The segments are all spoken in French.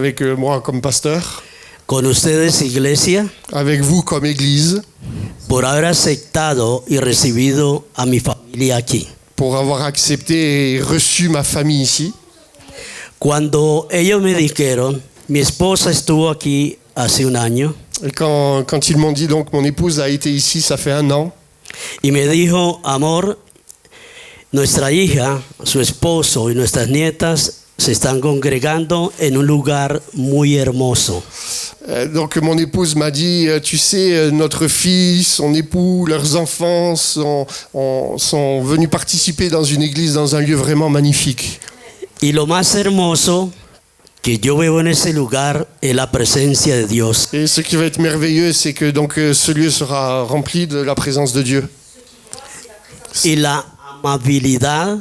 avec moi comme pasteur, con ustedes, iglesia, avec vous comme église, por haber aceptado y recibido a mi familia aquí. pour avoir accepté et reçu ma famille ici. Cuando ellos me dijeron, mi esposa estuvo aquí hace un año, Et quand ils m'ont dit, donc mon épouse a été ici, ça fait 1 an, y me dijo, amor, nuestra hija, su esposo y nuestras nietas se están congregando en un lugar muy hermoso. donc mon épouse m'a dit, tu sais, notre fils, son époux, leurs enfants sont venus participer dans une église, dans un lieu vraiment magnifique. Y lo más hermoso que yo veo en ese lugar es la presencia de Dios. Et ce qui va être merveilleux, c'est que donc ce lieu sera rempli de la présence de Dieu. Y la amabilidad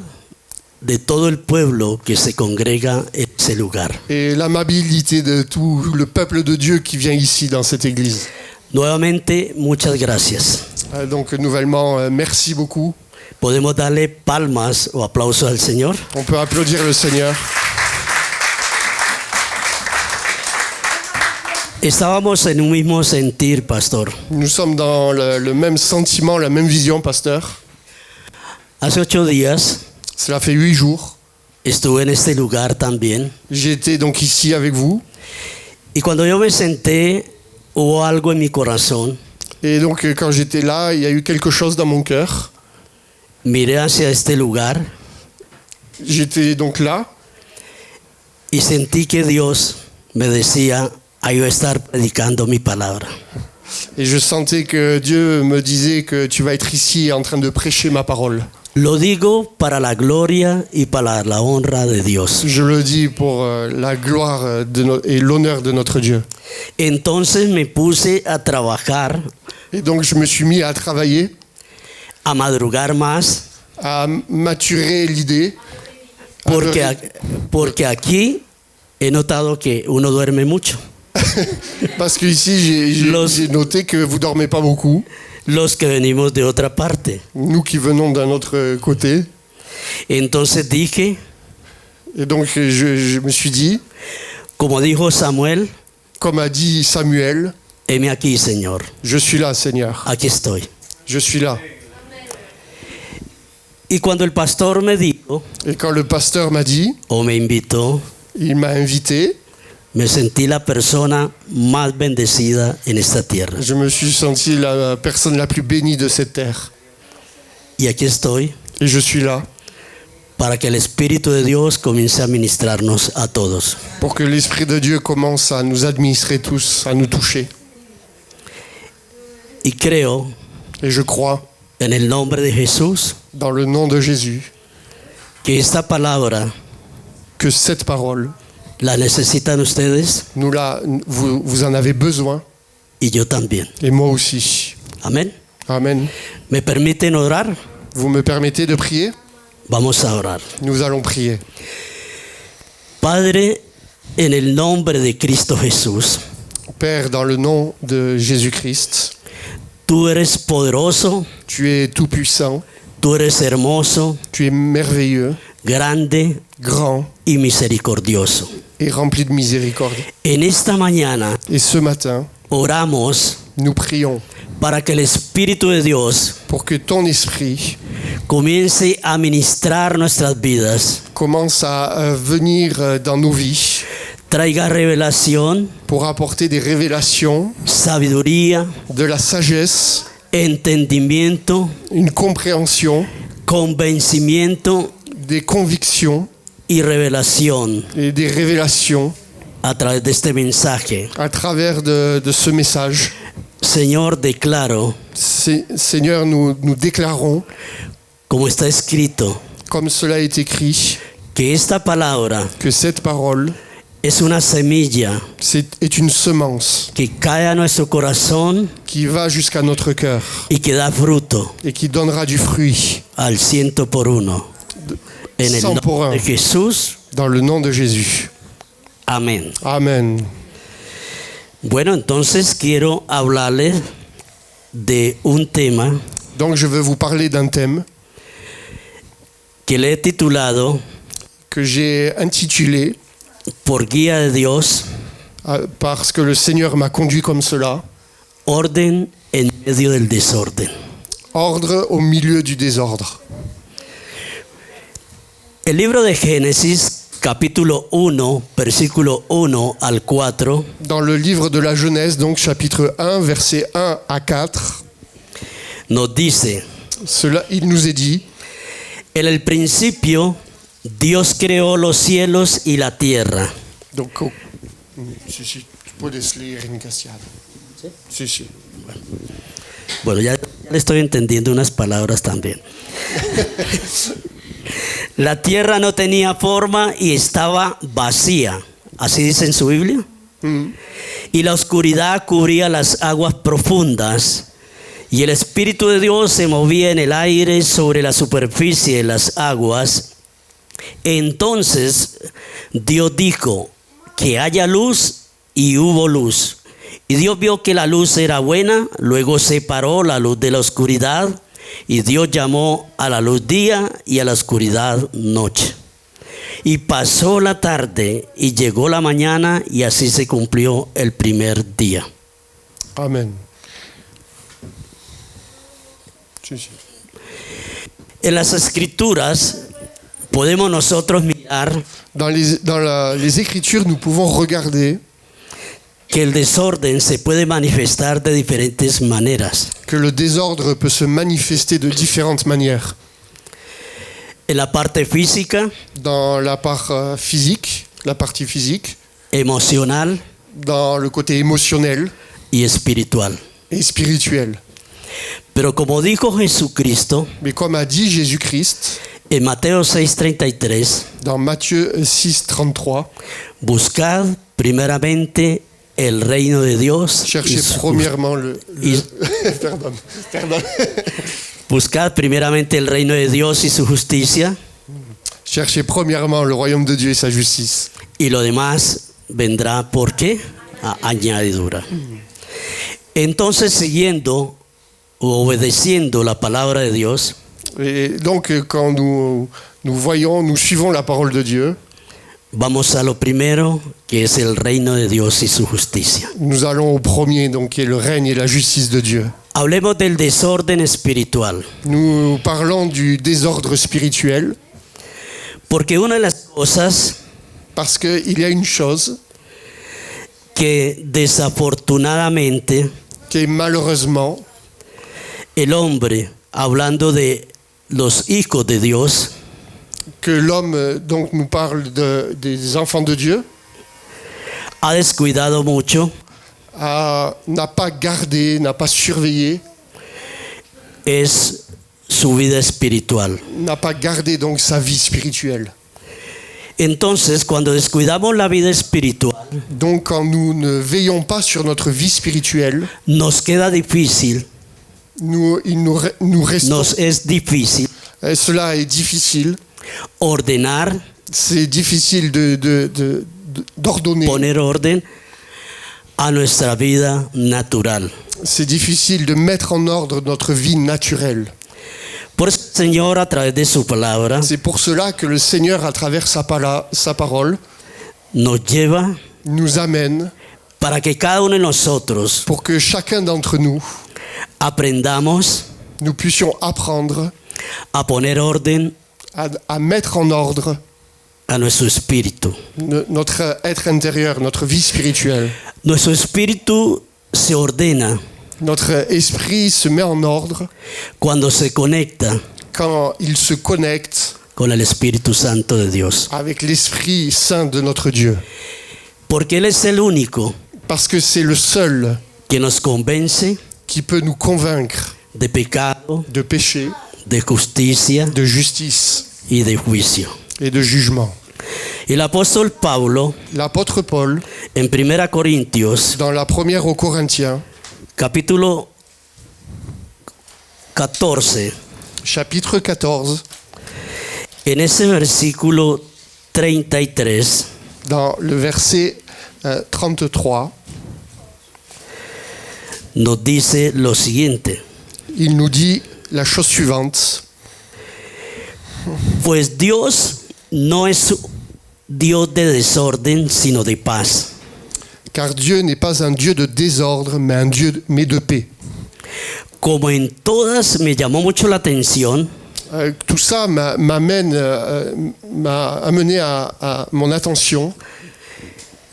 de todo el pueblo que se congrega en ese lugar. Et l'amabilité de tout le peuple de Dieu qui vient ici dans cette église. Nuevamente, muchas gracias. Donc nouvellement, merci beaucoup. Podemos darle palmas o aplausos al Señor. On peut applaudir le Seigneur. Estábamos en un mismo sentir, pastor. Nous sommes dans le même sentiment, la même vision, pasteur. Hace 8 días Cela fait 8 jours. estuve en este lugar también. J'étais donc ici avec vous. Y cuando yo me senté, hubo algo en mi corazón. Et donc quand j'étais là, il y a eu quelque chose dans mon cœur. Miré hacia este lugar J'étais donc là. y sentí que Dios me decía, ahí voy a estar predicando mi palabra. Et je sentais que Dieu me disait que tu vas être ici en train de prêcher ma parole. Lo digo para la gloria y para la honra de Dios. Je le dis pour la gloire et l'honneur de notre Dieu. Entonces me puse a trabajar, Et donc je me suis mis à travailler, a madrugar más, à maturer l'idée. porque aquí he notado que uno duerme mucho. Parce qu'ici, j'ai noté que vous dormez pas beaucoup. Los que venimos de otra parte. Nous qui venons d'un autre côté. Entonces dije, Et donc je me suis dit, como dijo Samuel, comme a dit Samuel, heme aquí, Señor. je suis là, Seigneur. Aquí estoy. Je suis là. Y cuando el pastor me dijo, Et quand le pasteur m'a dit, o me invitó, il m'a invité, me sentí la persona más bendecida en esta tierra. je me suis senti la personne la plus bénie de cette terre. Y aquí estoy Et je suis là para que el Espíritu de Dios comience a ministrarnos a todos. pour que l'Esprit de Dieu commence à nous administrer tous, à nous toucher. Y creo, Et je crois, en el nombre de Jesús, dans le nom de Jésus, que esta palabra que cette parole, la necesitan ustedes vous en avez besoin, y yo también. et moi aussi. Amén. Amen. ¿Me permiten orar? Vous me permettez de prier? Vamos a orar. Nous allons prier. Padre, en el nombre de Cristo Jesús, Père, dans le nom de Jésus-Christ, tú eres poderoso, tu es tout-puissant, tú eres hermoso, tu es merveilleux, grande grand y misericordioso. et rempli de miséricorde. En esta mañana Et ce matin, oramos nous prions para que el Espíritu de Dios pour que ton esprit comience a ministrar nuestras vidas, commence à venir dans nos vies traiga revelación, pour apporter des révélations, sabiduría, de la sagesse, entendimiento, une compréhension, convencimiento des convictions y revelación et des révélations a través de este mensaje. à travers de ce message. Señor, declaro, Seigneur, nous déclarons, como está escrito, comme cela est écrit, que esta palabra que cette parole es una semilla est une semence que cae a nuestro corazón qui va jusqu'à notre cœur y que da fruto et qui donnera du fruit al 100 por 1. En el 100 por nombre de 1. Jesús. Dans le nom de Jésus. Amén. Amen. Bueno, entonces quiero hablarles de un tema Donc je veux vous parler d'un thème que le he titulado que j'ai intitulé Por guía de Dios, parce que le Seigneur m'a conduit comme cela. Orden en medio del desorden. Ordre au milieu du désordre. El libro de Génesis, capítulo 1, versículo 1 al 4, Dans le livre de la Genèse, donc chapitre 1, versets 1 à 4, nos dice: cela, il nous est dit, en el principio Dios creó los cielos y la tierra. donc, si, puedes leer en castellano. Sí. Bueno, ya le estoy entendiendo unas palabras también. La tierra no tenía forma y estaba vacía. Así dice en su Biblia. Y la oscuridad cubría las aguas profundas. Y el Espíritu de Dios se movía en el aire sobre la superficie de las aguas. Entonces Dios dijo: que haya luz, y hubo luz. Y Dios vio que la luz era buena, luego separó la luz de la oscuridad, y Dios llamó a la luz día y a la oscuridad noche. Y pasó la tarde y llegó la mañana, y así se cumplió el primer día. Amen. Sí. En las Escrituras podemos nosotros mirar Dans les Écritures, nous pouvons regarder que el desorden se puede manifestar de diferentes maneras. que le désordre peut se manifester de différentes manières. En la parte física, Dans la part physique, la partie physique, emocional dans le côté émotionnel y espiritual. et spirituel. Pero como dijo Jesucristo Mais comme a dit Jésus-Christ, en Mateo 6:33, dans Matthieu 6, 33, buscad primeramente el reino de Dios. cherchez premièrement pardon. Buscad primeramente el reino de Dios y su justicia, Cherchez premièrement le royaume de Dieu et sa justice. y lo demás vendrá, ¿por qué? Añadidura. Entonces, siguiendo o obedeciendo la palabra de Dios, Et donc, quand nous suivons la parole de Dieu, vamos a lo primero, que es el reino de Dios y su justicia. nous allons au premier, donc qui est le règne et la justice de Dieu. Hablemos del desorden espiritual, Nous parlons du désordre spirituel porque una de las cosas parce qu'il y a une chose que desafortunadamente qui est malheureusement, el hombre, hablando de los hijos de Dios, que l'homme donc nous parle des enfants de Dieu, ha descuidado mucho, n'a pas gardé, n'a pas surveillé, es su vida espiritual. n'a pas gardé donc sa vie spirituelle. Entonces, cuando descuidamos la vida espiritual, Donc quand nous ne veillons pas sur notre vie spirituelle, nos queda difícil, nous restons. nos es difícil Et cela est difficile. ordenar, C'est difficile d'ordonner. poner orden a nuestra vida natural. C'est difficile de mettre en ordre notre vie naturelle. Por eso el Señor, a través de su palabra, C'est pour cela que le Seigneur, à travers sa parole, nos lleva nous amène para que cada uno de nosotros pour que chacun d'entre nous, aprendamos nous puissions apprendre a poner orden à mettre en ordre a nuestro espíritu. notre être intérieur, notre vie spirituelle. Nuestro espíritu se ordena Notre esprit se met en ordre cuando se conecta quand il se connecte con el Espíritu Santo de Dios. avec l'Esprit Saint de notre Dieu. Porque Él es el único Parce que c'est le seul que nos convence qui peut nous convaincre de pecado, de péché, de justicia de justice y de juicio. et de jugement. El apóstol Pablo, L'apôtre Paul, en 1 Corintios, dans la première aux Corinthiens, capítulo 14, chapitre 14, en ese versículo 33, dans le verset 33, nos dice lo siguiente: il nous dit la chose suivante. pues Dios no es Dios de desorden, sino de paz. Car Dieu n'est pas un Dieu de désordre, mais de paix. Como en todas me llamó mucho la atención Tout ça m'a amené à mon attention.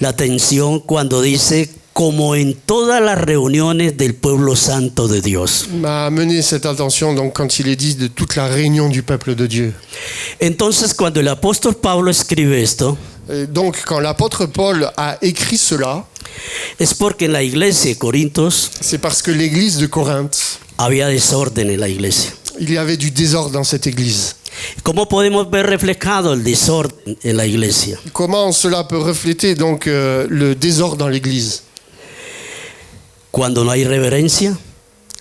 la atención cuando dice como en todas las reuniones del pueblo santo de Dios. M'a amené cette attention donc quand il est dit de toute la réunion du peuple de Dieu. Entonces cuando el apóstol Pablo escribe esto, Et donc quand l'apôtre Paul a écrit cela, es porque en la iglesia de Corintios c'est parce que l'église de Corinthe, había desorden en la iglesia. il y avait du désordre dans cette église. ¿Cómo podemos ver reflejado el desorden en la iglesia? Comment cela peut refléter donc le désordre dans l'église? Cuando no hay reverencia,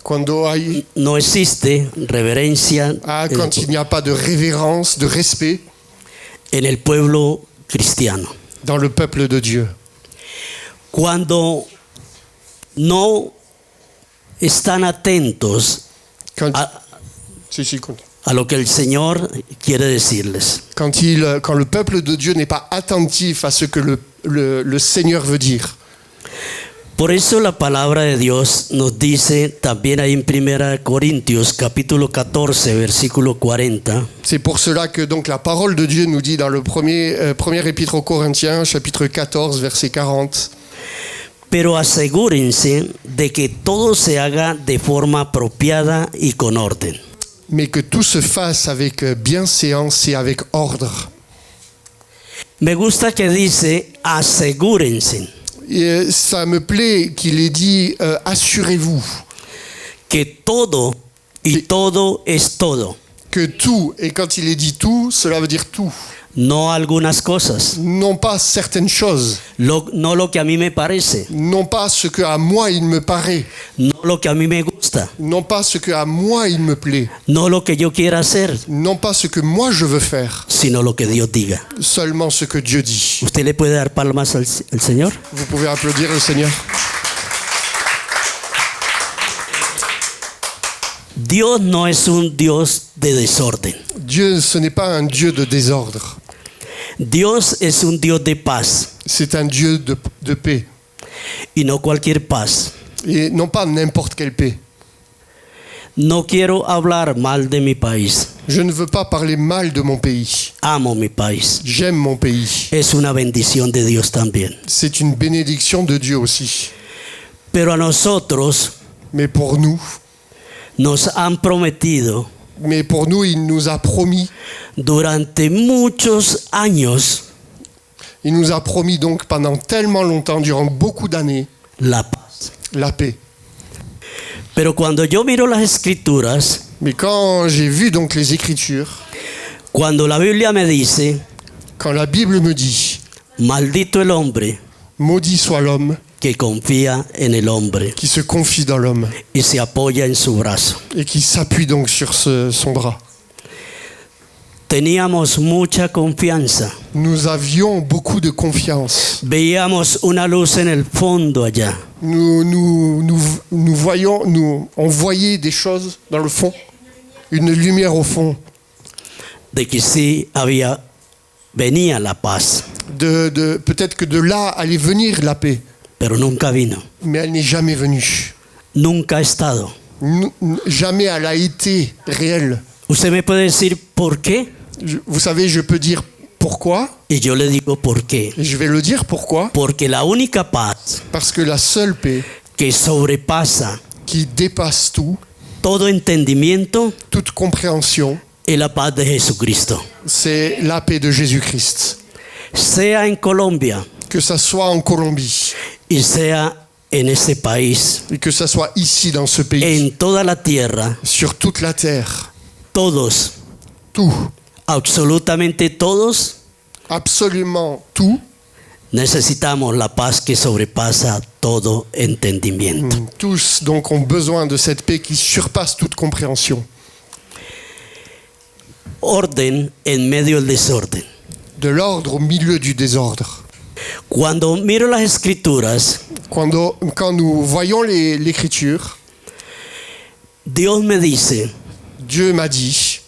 Cuando hay, no existe reverencia quand il n'y a pas de révérence, de respect en el pueblo cristiano. dans le peuple de Dieu. Cuando no están atentos Quand, a, continue. a lo que el Señor quiere decirles. Quand le peuple de Dieu n'est pas attentif à ce que le Seigneur veut dire. Por eso la palabra de Dios nos dice también ahí en 1 Corintios capítulo 14 versículo 40. C'est pour cela que donc la parole de Dieu nous dit dans le premier épître aux Corinthiens, chapitre 14, verset 40. Pero asegúrense de que todo se haga de forma apropiada y con orden. Mais que tout se fasse avec bienséance et avec ordre. Me gusta que dice asegúrense. Et ça me plaît qu'il ait dit assurez-vous Que todo y todo es todo. que tout, et quand il est dit tout, cela veut dire tout. No algunas cosas. Non pas certaines choses, No lo que a mí me parece. non pas ce que à moi il me paraît, No lo que a mí me gusta. non pas ce que à moi il me plaît, No lo que yo quiera hacer. non pas ce que moi je veux faire, Sino lo que Dios diga. seulement ce que Dieu dit. ¿Usted le puede dar palmas al Señor? Vous pouvez applaudir le Seigneur. Dios no es un Dios de desorden. Dieu, ce n'est pas un Dieu de désordre, Dios es un Dios de paz. c'est un Dieu de paix. Y no cualquier paz. Et non pas n'importe quelle paix. No quiero hablar mal de mi país. Je ne veux pas parler mal de mon pays. Amo mi país. J'aime mon pays. Es una bendición de Dios también. C'est une bénédiction de Dieu aussi. Pero a nosotros Mais pour nous, nos han prometido il nous a promis, durante muchos años il nous a promis donc pendant tellement longtemps, durant beaucoup d'années, la paz. la paix. Pero cuando yo miro las escrituras, Mais quand j'ai vu donc les Écritures, cuando la Biblia me dice, quand la Bible me dit maldito el hombre maudit soit l'homme que confía en el hombre qui se confie dans l'homme y se apoya en su brazo. et qui s'appuie donc sur son bras. Teníamos mucha confianza. Nous avions beaucoup de confiance. Veíamos una luz en el fondo allá. Nous voyons, on voyait des choses dans le fond, une lumière au fond, De que sí venía la paz, peut-être que de là allait venir la paix, pero nunca vino. mais elle n'est jamais venue. Nunca ha estado. Jamais elle a été réelle. Usted me puede decir por qué, Vous savez, je peux dire pourquoi, y yo le digo por qué. et je vais le dire pourquoi, Porque la única paz parce que la seule paix que sobrepasa qui dépasse tout, todo entendimiento toute compréhension, es la paz de Jesucristo. c'est la paix de Jésus-Christ. Sea en Colombia Que ça soit en Colombie, y sea en este país, et que ça soit ici dans ce pays, en toda la tierra, sur toute la terre, todos, tout, absolutamente todos, absolument tout, necesitamos la paz que sobrepasa todo entendimiento. tous donc ont besoin de cette paix qui surpasse toute compréhension. Orden en medio del desorden. De l'ordre au milieu du désordre. Cuando miro las escrituras, Quand nous voyons l'Écriture, Dios me dice, Dieu m'a dit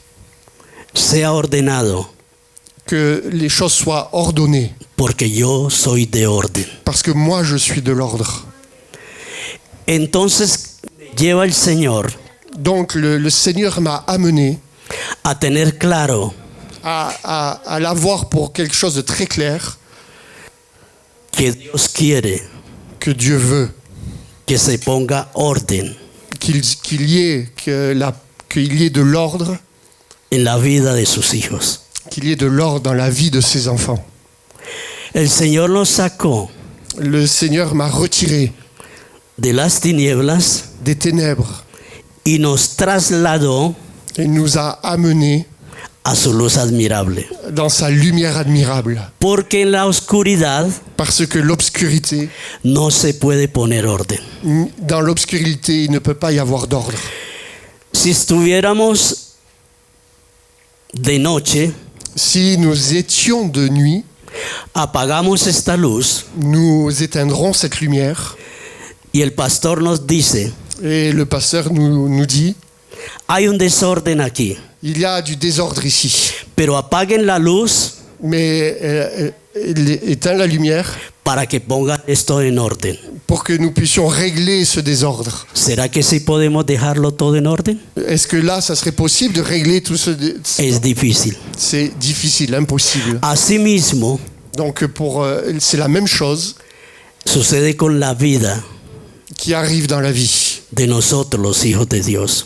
sea ordenado que les choses soient ordonnées porque yo soy de orden. Parce que moi, je suis de l'ordre. Entonces lleva el Señor Donc le Seigneur m'a amené a tener claro à l'avoir pour quelque chose de très clair, que Dios quiere que Dieu veut que se ponga orden qu'il y ait de l'ordre, en la vida de sus hijos. qu'il y ait de l'ordre dans la vie de ses enfants. El Señor nos sacó Le Seigneur m'a retiré de las tinieblas des ténèbres y nos trasladó et nous a amenés a su luz admirable. dans sa lumière admirable. Porque en la oscuridad Parce que l'obscurité, no se puede poner orden. dans l'obscurité, il ne peut pas y avoir d'ordre. Si estuviéramos de noche, Si nous étions de nuit, apagamos esta luz nous éteindrons cette lumière. y el pastor nos dice, Et le pasteur nous dit, hay un desorden aquí, il y a du désordre ici. pero apaguen la luz Mais éteins la lumière para que pongan esto en orden. pour que nous puissions régler ce désordre. ¿Será que sí podemos dejarlo todo en orden? Est-ce que là, ça serait possible de régler tout ce... Es difícil. C'est difficile, impossible. Asimismo, Donc c'est la même chose sucede con la vida qui arrive dans la vie. de nosotros, los hijos de Dios.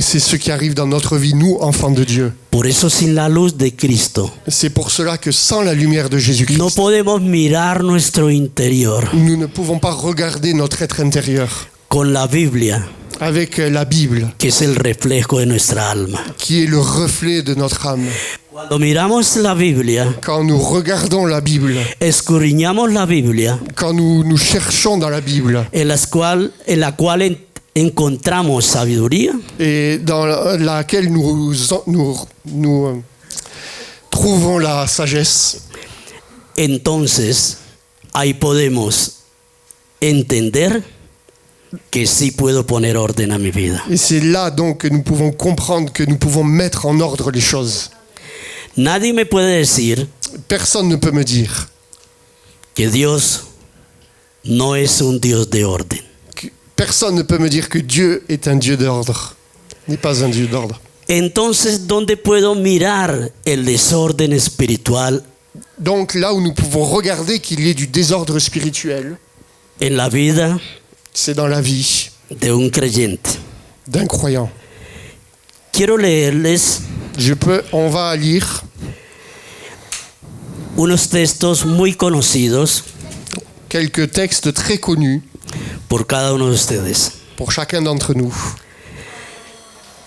C'est ce qui arrive dans notre vie, nous, enfants de Dieu. Por eso, sin la luz de Cristo, C'est pour cela que sans la lumière de no Jésus-Christ, podemos mirar nuestro interior. nous ne pouvons pas regarder notre être intérieur Con la Biblia, avec la Bible, que es el reflejo de nuestra alma. qui est le reflet de notre âme. Cuando miramos la Biblia, Quand nous regardons la Bible, escudriñamos la Biblia, quand nous cherchons dans la Bible, en la cual encontramos sabiduría, et dans laquelle nous trouvons la sagesse, entonces ahí podemos entender que sí puedo poner orden a mi vida. et c'est là donc que nous pouvons comprendre que nous pouvons mettre en ordre les choses. Nadie me puede decir Personne ne peut me dire que Dios no es un Dios de orden. Personne ne peut me dire que Dieu est un Dieu d'ordre, n'est pas un Dieu d'ordre. Entonces, ¿dónde puedo mirar el desorden espiritual Donc là où nous pouvons regarder qu'il y ait du désordre spirituel, en la vida c'est dans la vie de un creyente? d'un croyant. Quiero leerles On va lire unos textos muy conocidos quelques textes très connus por cada uno de ustedes. pour chacun d'entre nous.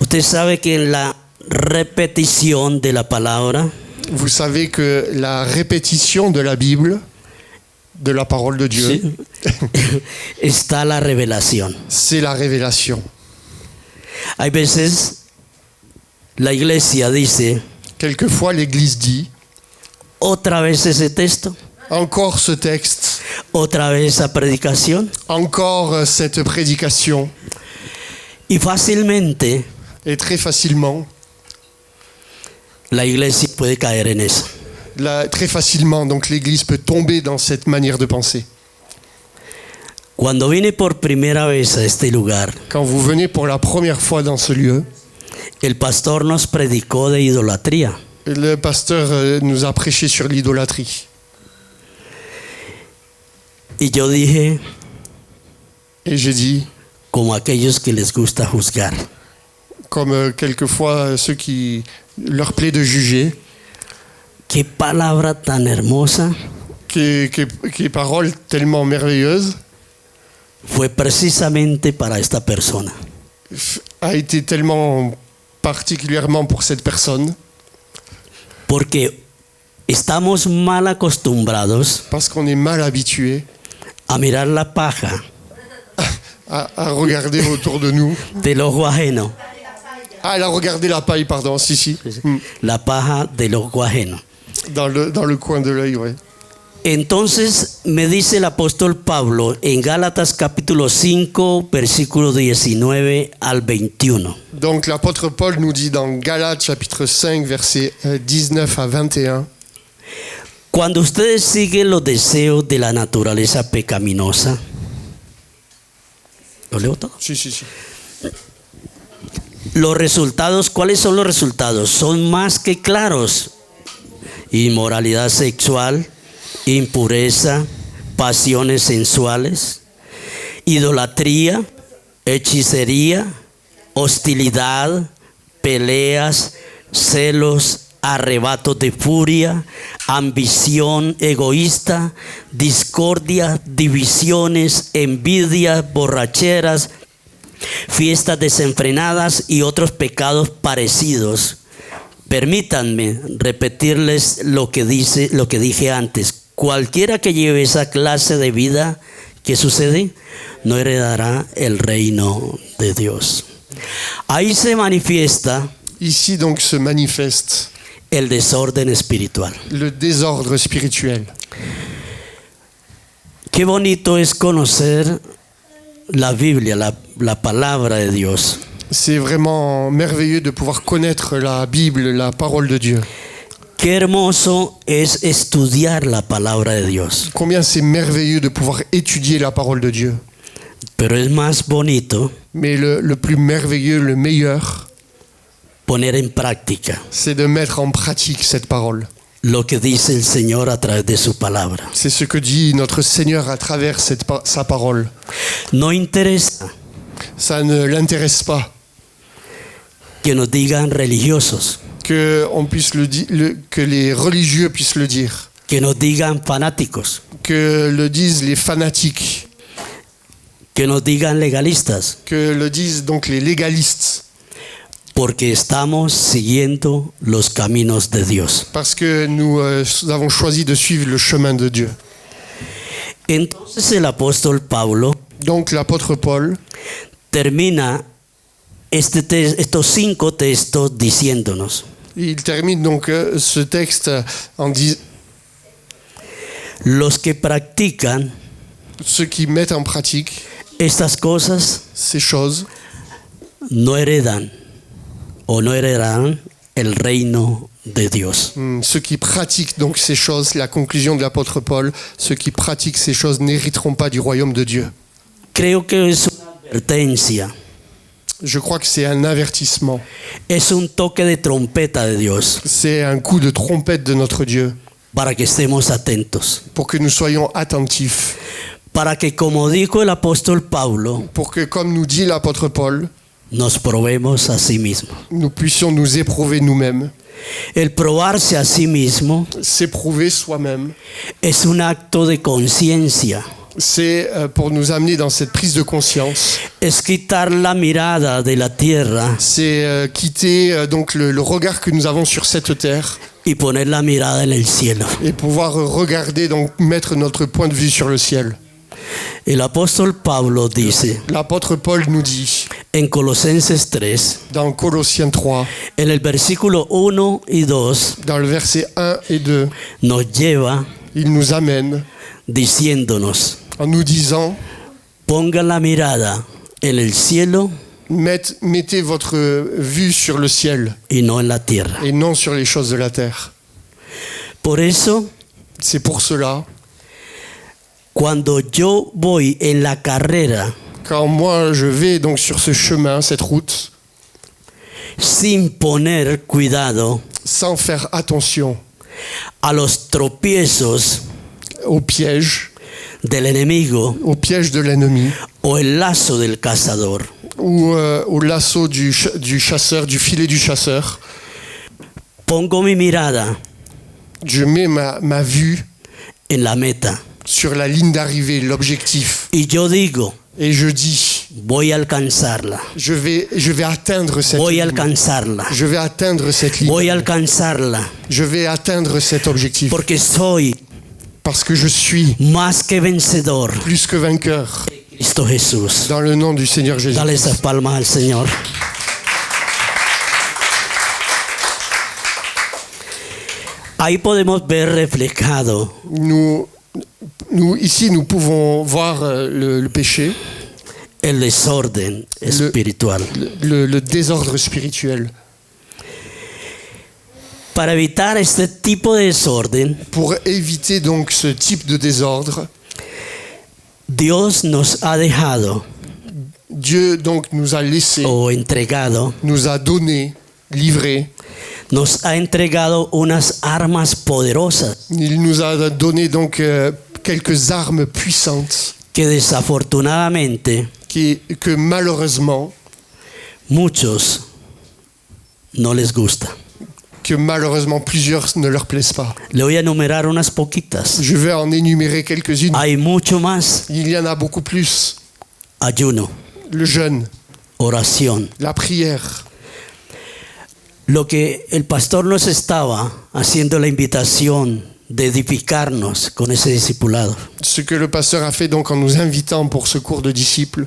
Usted sabe que en la repetición de la palabra Vous savez que la répétition de la Bible, de la parole de Dieu, ¿sí? está la revelación. c'est la révélation. Hay veces la iglesia dice, Quelquefois, l'Église dit, otra vez ese texto, encore ce texte, otra vez esa predicación, encore cette prédication, y fácilmente et très facilement, la iglesia puede caer en eso. très facilement, donc l'Église peut tomber dans cette manière de penser. Cuando vine por primera vez a este lugar, Quand vous venez pour la première fois dans ce lieu, el pastor nos predicó de idolatría. le pasteur nous a prêché sur l'idolâtrie. Y yo dije, Et j'ai dit, como aquellos que les gusta juzgar, comme quelquefois ceux qui leur plaît de juger, qué palabra tan hermosa, qué parole tellement merveilleuse, fue precisamente para esta persona. a été tellement particulièrement pour cette personne, Porque estamos mal acostumbrados parce qu'on est mal habitué a mirar la paja à regarder autour de nous. del ojo ajeno, Ah, elle a regardé la paille, pardon, si. la paja del ojo ajeno. Dans le coin de l'œil, ouais. Entonces me dice el apóstol Pablo en Gálatas capítulo 5, versículo 19 al 21. Donc l'apôtre Paul nous dit dans Galates chapitre 5, versets 19 à 21, Cuando ustedes siguen los deseos de la naturaleza pecaminosa, ¿lo leo todo? Si, si, si. Los resultados, ¿cuáles son los resultados? Son más que claros. Inmoralidad sexual, impureza, pasiones sensuales, idolatría, hechicería, hostilidad, peleas, celos, arrebatos de furia, ambición egoísta, discordia, divisiones, envidia, borracheras, fiestas desenfrenadas y otros pecados parecidos. Permítanme repetirles lo que dije antes. Cualquiera que lleve esa clase de vida, ¿qué sucede? No heredará el reino de Dios. Ahí se manifiesta Ici donc se manifeste el desorden espiritual. le désordre spirituel. Qué bonito es conocer la Biblia, la palabra de Dios. C'est vraiment merveilleux de pouvoir connaître la Bible, la parole de Dieu. Qué hermoso es estudiar la palabra de Dios. Combien c'est merveilleux de pouvoir étudier la parole de Dieu. Pero es más bonito Mais le plus merveilleux, le meilleur, poner en práctica c'est de mettre en pratique cette parole. lo que dice el Señor a través de su palabra. C'est ce que dit notre Seigneur à travers sa parole. No interesa Ça ne l'intéresse pas que nos digan religiosos, que les religieux puissent le dire, que nos digan fanáticos, que le disent les fanatiques, que nos digan legalistas, que le disent donc les légalistes, porque estamos siguiendo los caminos de Dios. parce que nous avons choisi de suivre le chemin de Dieu. Entonces el apóstol Pablo Donc l'apôtre Paul termina estos 5 textos diciéndonos: il termine donc ce texte en disant los que practican ceux qui mettent en pratique estas cosas ces choses no heredan o no heredarán el reino de Dios. ceux qui pratiquent donc ces choses, la conclusion de l'apôtre Paul, ceux qui pratiquent ces choses n'hériteront pas du royaume de Dieu. Creo que es una advertencia, Je crois que c'est un avertissement, es un toque de trompeta de Dios c'est un coup de trompette de notre Dieu para que estemos atentos, pour que nous soyons attentifs, para que, como dijo el apóstol Pablo, pour que, comme nous dit l'apôtre Paul, nos probemos a sí mismos. nous puissions nous éprouver nous-mêmes. El probarse a sí mismo S'éprouver soi-même, es un acto de conciencia, c'est pour nous amener dans cette prise de conscience. es quitar la mirada de la tierra C'est quitter donc le regard que nous avons sur cette terre y poner la mirada en el cielo. et pouvoir regarder, donc mettre notre point de vue sur le ciel. El apóstol Pablo dice L'apôtre Paul nous dit en Colosenses 3, dans Colossiens 3, en el versículo 1 y 2, dans le verset 1 et 2, nos lleva il nous amène diciéndonos: en nous disant pongan la mirada en el cielo mettez votre vue sur le ciel y no en la tierra. et non sur les choses de la terre. Por eso, C'est pour cela, cuando yo voy en la carrera quand moi je vais donc sur ce chemin, cette route, sin poner cuidado sans faire attention a los tropiezos aux pièges del enemigo de l'ennemi o el lazo del cazador, ou au lasso du chasseur, du filet du chasseur, pongo mi mirada je mets ma vue en la meta sur la ligne d'arrivée, l'objectif, y yo digo: et je dis voy a alcanzarla, je vais atteindre cette voy a ligne. alcanzarla, Je vais atteindre cette ligne. voy a alcanzarla, Je vais atteindre cet objectif porque soy parce que je suis más que vencedor plus que vainqueur en Cristo Jesús. dans le nom du Seigneur Jésus. Dale esas palmas al Señor. Ahí podemos ver reflejado Ici, nous pouvons voir le péché, el desorden espiritual. le désordre spirituel. Para evitar este tipo de desorden, Pour éviter donc ce type de désordre, Dios nos ha dejado Dieu donc nous a laissé, o entregado, nous a donné, livré. nos ha entregado unas armas poderosas Il nous a donné donc quelques armes puissantes que desafortunadamente que malheureusement, muchos no les gusta. plusieurs ne leur plaisent pas. Le voy a enumerar unas poquitas. Je vais en énumérer quelques-unes. Hay mucho más. Il y en a beaucoup plus. Ayuno, Le jeûne, oración. la prière. Lo que el pastor nos estaba haciendo la invitación de edificarnos con ese discipulado. Ce que le pasteur a fait donc en nous invitant pour ce cours de disciples,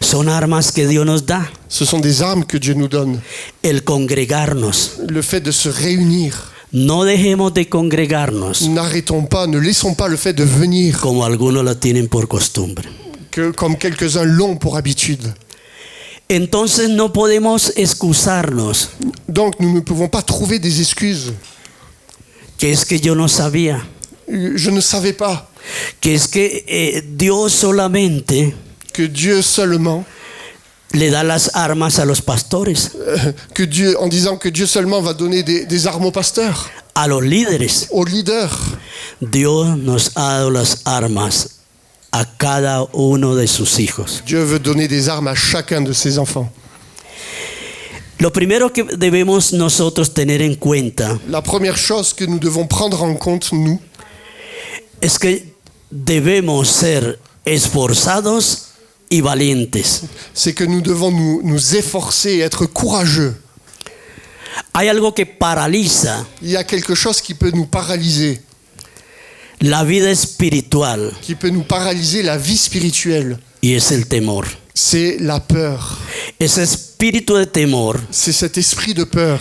Son armas que Dios nos da. ce sont des armes que Dieu nous donne. El congregarnos. Le fait de se réunir. No dejemos de congregarnos N'arrêtons pas, ne laissons pas le fait de venir como algunos lo tienen por costumbre. comme quelques-uns l'ont pour habitude. Entonces no podemos excusarnos Donc nous ne pouvons pas trouver des excuses. que es que yo no sabía, Je ne savais pas que es que Dios solamente que Dieu seulement, le da las armas a los pastores, en disant que Dieu seulement va donner des armes aux pasteurs, a los líderes. aux leaders. Dios nos ha dado las armas a cada uno de sus hijos. Dieu veut donner des armes à chacun de ses enfants. Lo primero que debemos nosotros tener en cuenta La première chose que nous devons prendre en compte, nous, es que debemos ser esforzados y valientes. c'est que nous devons nous efforcer et être courageux. Hay algo que paraliza Il y a quelque chose qui peut nous paralyser, la vida espiritual qui peut nous paralyser la vie spirituelle. y es el temor. C'est la peur. Ese espíritu de temor C'est cet esprit de peur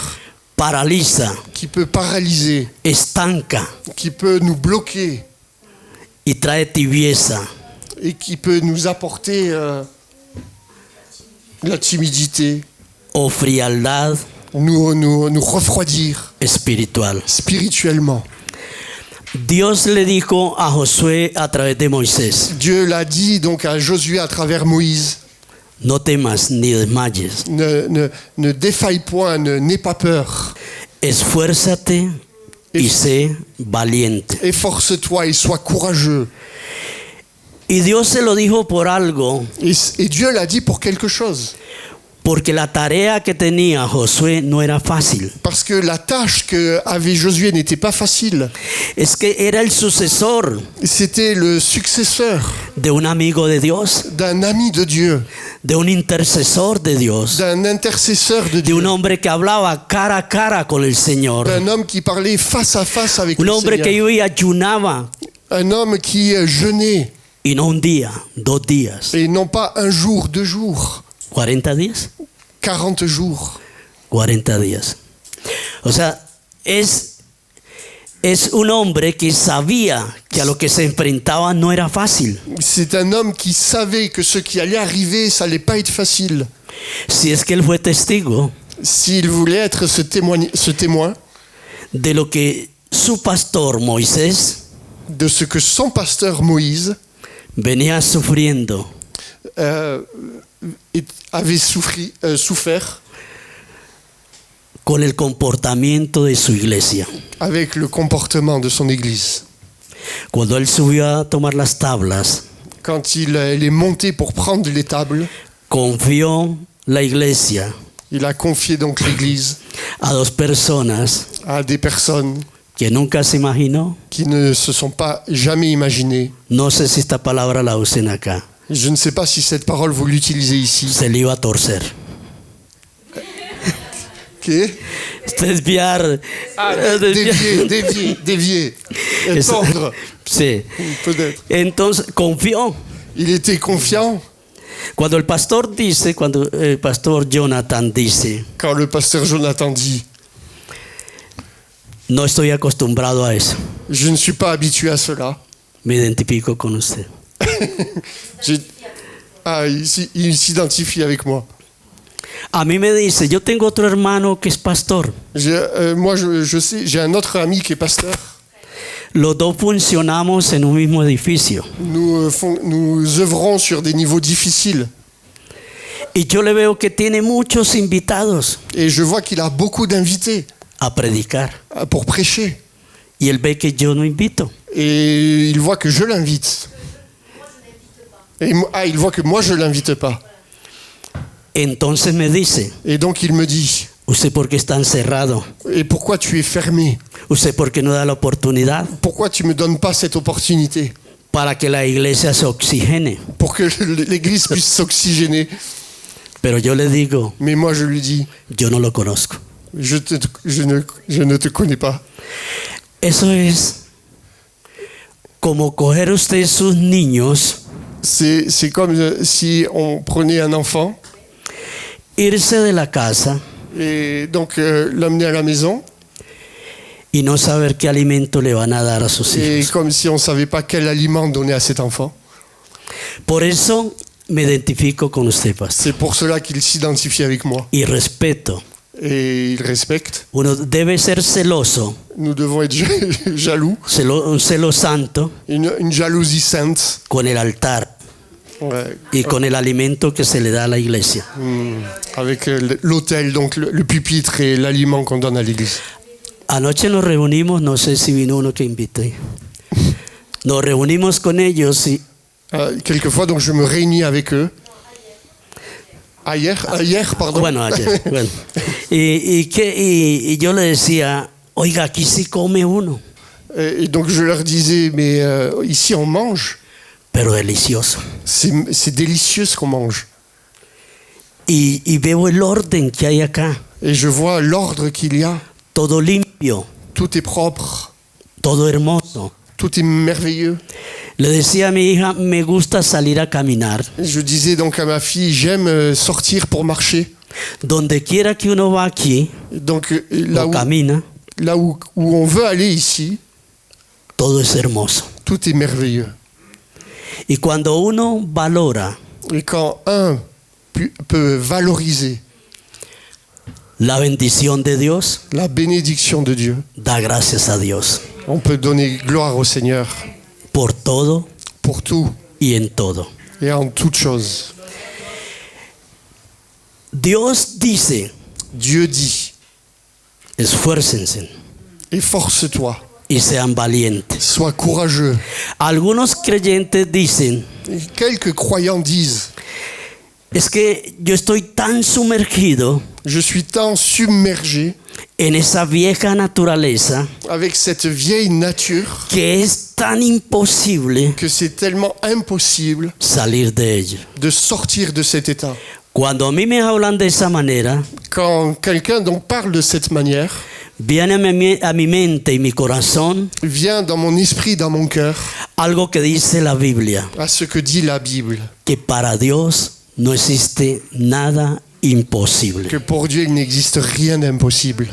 paraliza, qui peut paralyser, estanca qui peut nous bloquer y trae tibieza. et qui peut nous apporter la timidité, O frialdad nous refroidir espiritual. spirituellement. Dios le dijo a Josué a través de Moisés: Dieu l'a dit donc à Josué à travers Moïse, no temas ni desmayes, ne défaille point, n'aie pas peur. esfuérzate y sé valiente. Efforce-toi et sois courageux. Y Dios se lo dijo por algo, Et Dieu l'a dit pour quelque chose. porque la tarea que tenía Josué no era fácil. Parce que la tâche qu'avait Josué n'était pas facile. Es que era el sucesor C'était le successeur de un amigo de Dios, d'un ami de Dieu, de un intercesor de Dios, d'un intercesseur de de Dieu, un hombre que hablaba cara a cara con el Señor, d'un homme qui parlait face à face avec un le hombre que Seigneur, iba y ayunaba, un homme qui jeûnait, y no un día, 2 días, et non pas un jour, 2 jours, 40 días, 40 jours. 40 días. O sea, es un hombre que sabía que a lo que se enfrentaba no era fácil. C'est un homme qui savait que ce qui allait arriver, ça allait pas être facile. Si es que él fue testigo S'il voulait être ce témoin de lo que su pastor Moisés de ce que son pasteur Moïse venía sufriendo avait souffert con el comportamiento de su iglesia. avec le comportement de son église. Cuando él subió a tomar las tablas, Quand il est monté pour prendre les tables, confió la iglesia il a confié donc l'église a 2 personas à des personnes que nunca se imaginó. qui ne se sont pas jamais imaginées. No sé si esta palabra la usen acá. Je ne sais pas si cette parole vous l'utilisez ici. Se le iba a torcer. Okay. Desviar. Dévier. Tordre, Sí. peut-être. Entonces confió. Il était confiant. Cuando el pastor Jonathan dice, Quand le pasteur Jonathan dit no estoy acostumbrado a eso, « Je ne suis pas habitué à cela me identifico con usted. ». Il s'identifie avec moi. A mí me dice, yo tengo otro hermano que es pastor. Moi, je sais, j'ai un autre ami qui est pasteur. Los dos funcionamos en un mismo edificio. Nous œuvrons sur des niveaux difficiles. Y yo le veo que tiene muchos invitados Et je vois qu'il a beaucoup d'invités a predicar. pour prêcher. Y él ve que yo no invito. Et il voit que je l'invite. Il voit que moi, je ne l'invite pas. Entonces me dice, Et donc, il me dit, ¿usted por qué está encerrado? et pourquoi tu es fermé? ¿Usted por qué no da la oportunidad Pourquoi tu ne me donnes pas cette opportunité para que la iglesia se oxigene? pour que l'Église puisse s'oxygéner? Pero yo le digo, Mais moi, je lui dis, yo no lo conozco. je ne te connais pas. Eso es como coger usted sus niños, C'est comme si on prenait un enfant irse de la casa et donc l'amener à la maison, y no saber qué alimento le van a dar a sus et hijos. comme si on ne savait pas quel aliment donner à cet enfant. Por eso me identifico con usted, pastor, C'est pour cela qu'il s'identifie avec moi. y respeto. Et il respecte. Uno debe ser celoso, Nous devons être jaloux. un celo santo Une jalousie sainte. con el altar Ouais. y con el alimento que se le da a la iglesia. Avec l'autel, donc le pupitre et l'aliment qu'on donne à l'église. Anoche nos reunimos, no sé si vino uno que invité. Nos reunimos con ellos y Quelquefois, donc je me réunis avec eux. Hier, pardon. bueno, ayer, bueno. Y yo le decía, oiga, aquí sí come uno, Et donc je leur disais, mais ici on mange. pero delicioso. C'est délicieux ce qu'on mange. Y veo el orden que hay acá, Et je vois l'ordre qu'il y a. todo limpio, Tout est propre. todo hermoso. Tout est merveilleux. Le decía a mi hija, me gusta salir a caminar. Je disais donc à ma fille, j'aime sortir pour marcher. Donde quiera que uno va aquí Donc o camina, là où on veut aller ici, todo es hermoso. tout est merveilleux. Y cuando uno valora Et quand un peut valoriser la bendición de Dios, la bénédiction de Dieu, da gracias a Dios on peut donner gloire au Seigneur por todo pour tout y en todo. et en toutes choses. Dios dice, Dieu dit, esfuércense efforce-toi, y sean valientes. sois courageux. Algunos creyentes dicen, Et quelques croyants disent, es que yo estoy tan sumergido je suis tant submergé en esa vieja naturaleza avec cette vieille nature que es tan imposible que c'est tellement impossible salir de ella. de sortir de cet état. Cuando a mí me hablan de esa manera, Quand quelqu'un donc parle de cette manière, viene a mi mente y mi corazón vient dans mon esprit, dans mon cœur, algo que dice la Biblia, à ce que dit la Bible, que para Dios no existe nada imposible. que pour Dieu il n'existe rien d'impossible.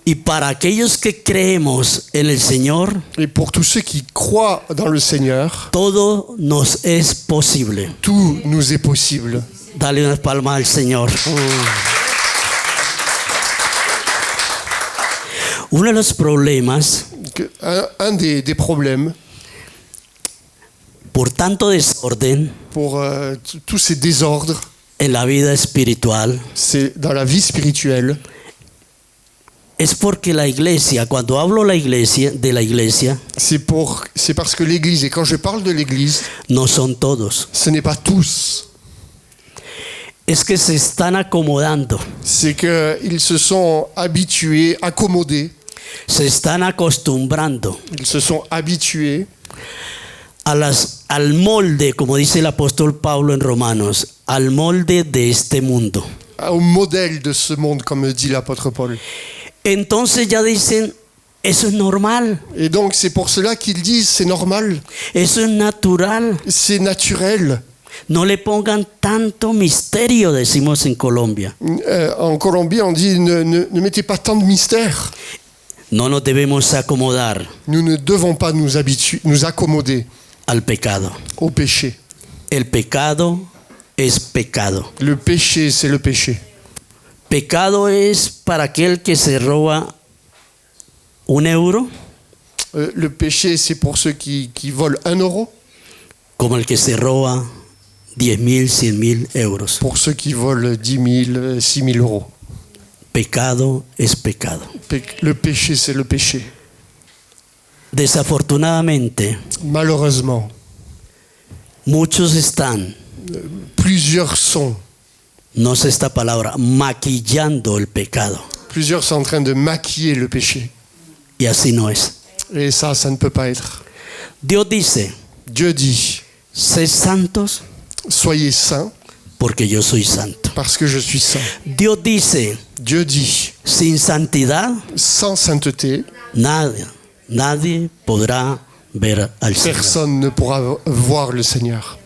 Y para aquellos que creemos en el Señor, Et pour tous ceux qui croient dans le Seigneur, todo nos es posible. tout nous est possible. Dale unas palmas al Señor. Uno de los problemas, Un des problèmes por tanto desorden pour tous ces désordres, en la vida espiritual, c'est dans la vie spirituelle, es porque la iglesia, cuando hablo de la iglesia, c'est parce que l'Église, et quand je parle de l'Église, no son todos. ce n'est pas tous. Es que se están acomodando, C'est qu'ils se sont habitués, accommodés, se están acostumbrando ils se sont habitués al molde, como dice el apóstol Pablo en Romanos, al molde de este mundo. au modèle de ce monde, comme dit l'apôtre Paul. Entonces ya dicen, eso es normal, Et donc c'est pour cela qu'ils disent c'est normal, eso es natural. c'est naturel. No le pongan tanto misterio, decimos en Colombia. En Colombie, on dit ne mettez pas tant de mystère. No nos debemos acomodar Nous ne devons pas nous accommoder al pecado. au péché. El pecado es pecado. Le péché, c'est le péché. Pecado es para aquel que se roba €1, Le péché, c'est pour ceux qui volent 1 euro, como el que se roba 10.000, 100.000 euros. pour ceux qui volent 10 000, 6 000 euros. Pecado es pecado. Le péché, c'est le péché. Desafortunadamente, Malheureusement, muchos están, plusieurs sont esta palabra, maquillando el pecado. Plusieurs sont en train de maquiller le péché. Y así no es. Et ça ne peut pas être. Dios dice, Dieu dit, sed santos soyez saints porque yo soy santo. parce que je suis saint. Dios dice, Dieu dit, sin santidad, sans sainteté, nadie podrá ver al Señor. personne ne pourra voir le Seigneur.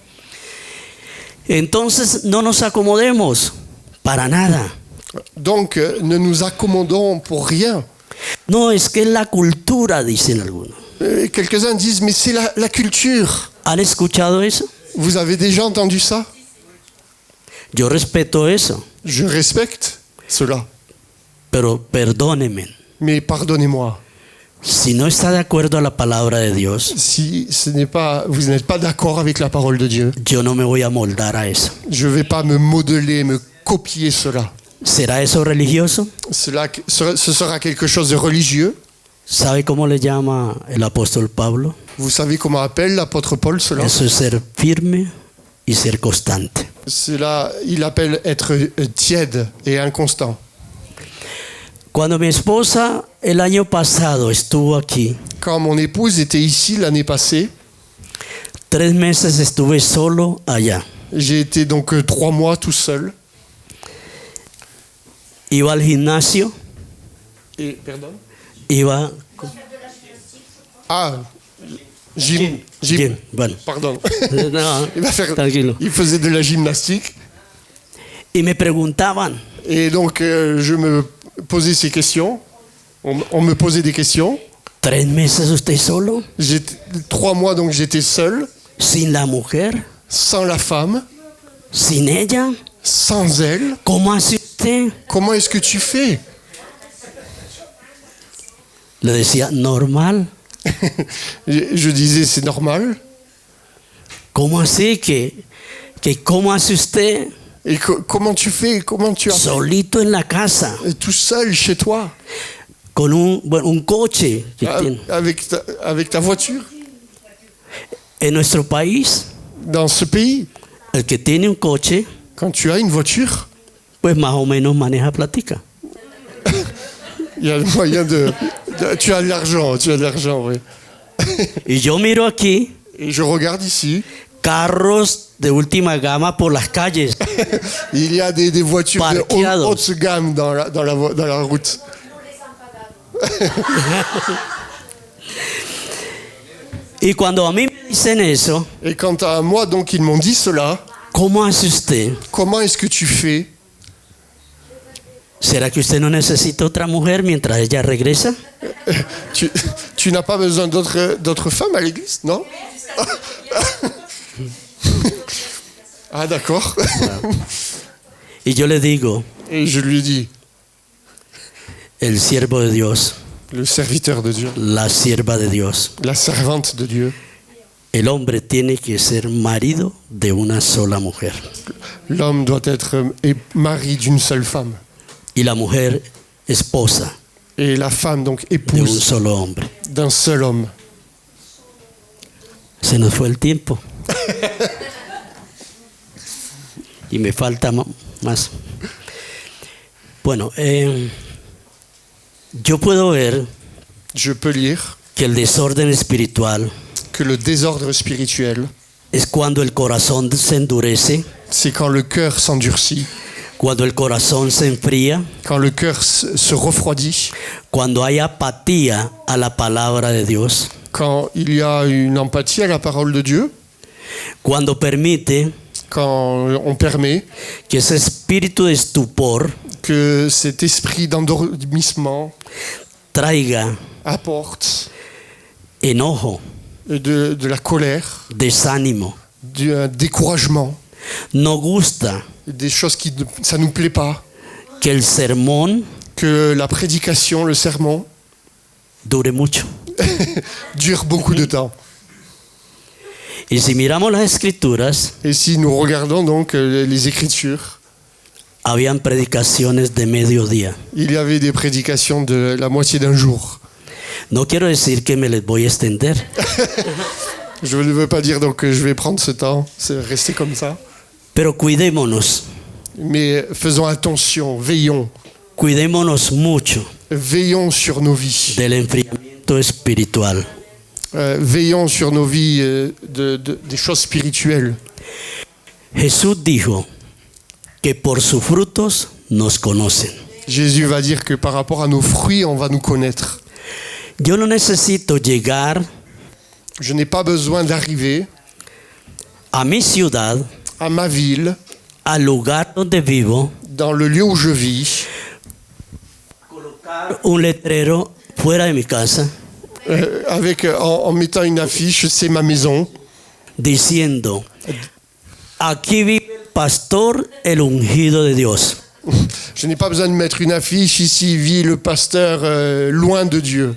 Entonces no nos acomodemos para nada. Donc, ne nous accommodons pour rien. No, es que es la cultura, dicen algunos. Quelques-uns disent, mais c'est la culture. ¿Han escuchado eso? Vous avez déjà entendu ça? Yo respeto eso, Je respecte cela. pero perdónenme. Mais pardonnez-moi, Si no está de acuerdo a la palabra de Dios, si vous n'êtes pas d'accord avec la parole de Dieu, yo no me voy a moldar a eso. je ne vais pas me modeler, me copier cela. ¿Será eso religioso? Ce sera quelque chose de religieux. ¿Sabe cómo le llama el apóstol Pablo? Vous savez comment appelle l'apôtre Paul cela? Eso es ser firme y ser constante. Cela, il appelle être tiède et inconstant. Cuando mi esposa el año pasado estuvo aquí, Quand mon épouse était ici l'année passée, 3 meses estuve solo allá. j'ai été donc 3 mois tout seul. Iba al gimnasio, Pardon? iba... Ah, gym. Bueno. Pardon. No, tranquilo. Il faisait de la gymnastique. Y me preguntaban, Et donc, je me posais ces questions. On me posait des questions. 3 meses usted solo, 3 mois, donc j'étais seul, sin la mujer, sans la femme, sin ella. sans elle. ¿Cómo hace usted? Comment est-ce que tu fais? Le decía, normal. Je disais, c'est normal. ¿Cómo así que cómo hace usted Et comment tu fais? Comment tu as fait? solito en la casa Tout seul chez toi, con un coche que tiene? avec ta voiture, En nuestro país, dans ce pays. el que tiene un coche, Quand tu as une voiture, pues más o menos maneja platica. il y a le moyen tu as de l'argent, oui. Y yo miro aquí Et je regarde ici, carros de última gama por las calles. il y a des voitures de Parqueados. haute gamme dans la route. Y cuando a mí me dicen eso, Et quant à moi, donc, ils m'ont dit cela. ¿cómo hace usted? Comment est-ce que tu fais? ¿Será que usted no necesita otra mujer mientras ella regresa? Tu n'as pas besoin d'autres femmes à l'église, non? Ah, d'accord. Y yo le digo, Et je lui dis, el siervo de Dios, le serviteur de Dieu, la sierva de Dios, la servante de Dieu, el hombre tiene que ser marido de una sola mujer l'homme doit être mari d'une seule femme. y la mujer esposa Et la femme, donc, de un épouse solo hombre. d'un seul homme. Se nos fue el tiempo. Y me falta más. Bueno, yo puedo ver Je peux lire que el desorden espiritual que le désordre spirituel, es cuando el corazón se endurece, c'est quand le cœur s'endurcit, cuando el corazón se enfría, quand le cœur se refroidit, cuando hay apatía a la palabra de Dios, quand il y a une empathie à la parole de Dieu, cuando permite quand on permet que ese espíritu de estupor que cet esprit d'endormissement traiga apporte enojo, de la colère, desánimo, du découragement, no gusta des choses ça nous plaît pas, que el sermón que la prédication, le sermon, dure mucho. dure beaucoup de temps. Y si miramos las escrituras, Et si nous regardons donc les Écritures, habían predicaciones de mediodía. il y avait des prédications de la moitié d'un jour. No quiero decir que me les voy a extender, Je ne veux pas dire donc que je vais prendre ce temps, c'est rester comme ça. pero cuidémonos. Mais faisons attention, Cuidémonos mucho veillons sur nos vies. del enfriamiento espiritual. Veillons sur nos vies des choses spirituelles. Jesús dijo que por sus frutos nos conocen. Jésus va dire que par rapport à nos fruits, on va nous connaître. Yo no necesito llegar Je n'ai pas besoin d'arriver a mi ciudad, à ma ville, al lugar donde vivo, dans le lieu où je vis, un letrero fuera de mi casa en mettant une affiche, c'est ma maison, diciendo, aquí vive el pastor, el ungido de Dios. Je n'ai pas besoin de mettre une affiche, ici vit le pasteur loin de Dieu.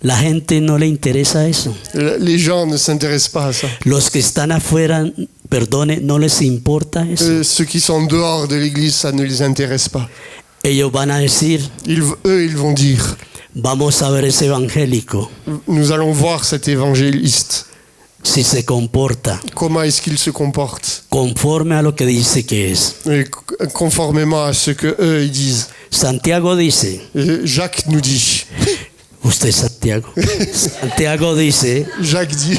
La gente no le interesa eso. Les gens ne s'intéressent pas à ça. Los que están afuera, perdone, no les importa eso. Ceux qui sont dehors de l'église, ça ne les intéresse pas. Ellos van a decir, Ils vont dire, vamos a ver ese evangélico, nous allons voir cet évangéliste. si se comporta Comment est-ce qu'il se comporte? conforme a lo que dice que es. Et conformément à ce que eux ils disent. Santiago dice, Jacques nous dit. usted es Santiago. Santiago dice, Jacques dit,